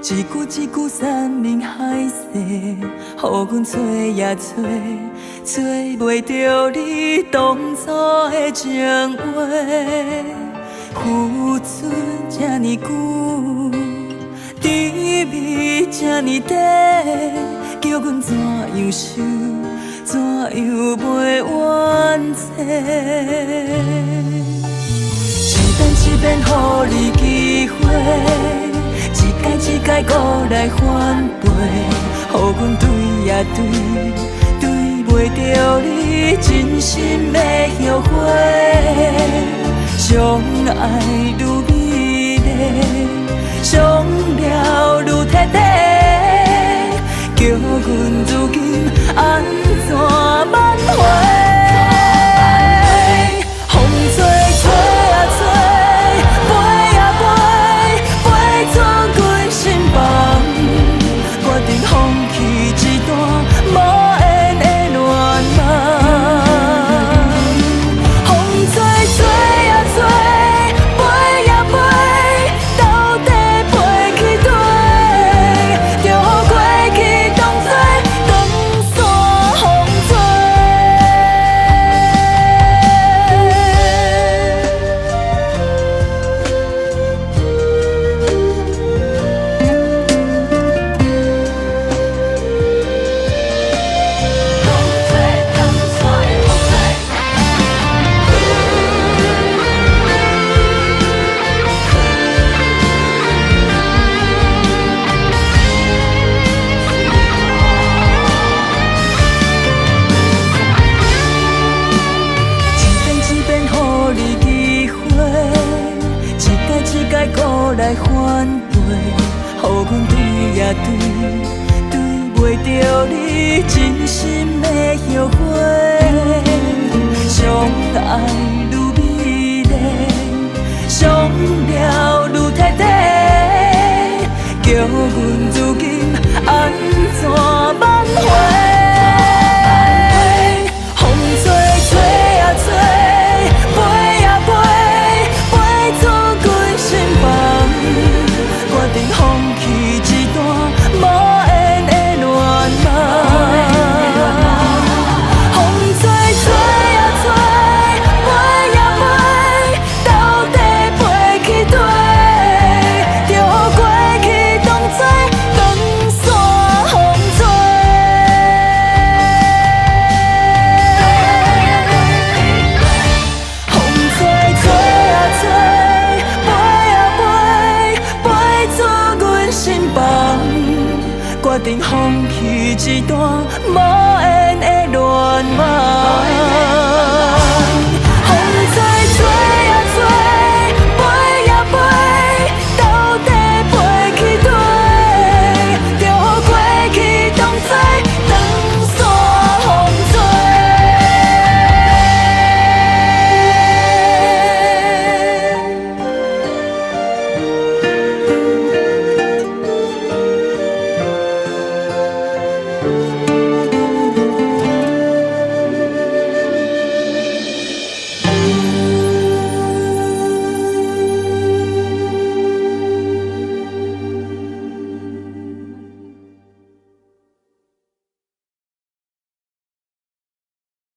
一句一句山盟海誓，予阮找呀找，找袂着你当初的情话。付出这呢久，甜蜜这呢短，叫阮怎样想，怎样袂完整？一遍一遍，予你机会，一届一届搁来反背，予阮对呀对，对袂着你真心的后悔。相爱愈美丽，相了愈彻底，叫阮如今安怎挽回？风吹吹啊吹，飞啊飞，飞出阮心房，决定放弃一段无缘的恋梦。风吹吹。来反背，予阮对呀对，对袂着你真心的后悔。相爱愈美丽，相了愈彻底，叫阮如今安怎挽回？风吹吹啊吹，飞啊飞，飞出阮心房。决定放弃一段无缘的恋梦。风吹吹啊吹，飞啊飞，到底飞去佗？着予过去当作长线风吹。风吹吹啊吹，飞啊飞，飞出阮心房，决定放弃一段无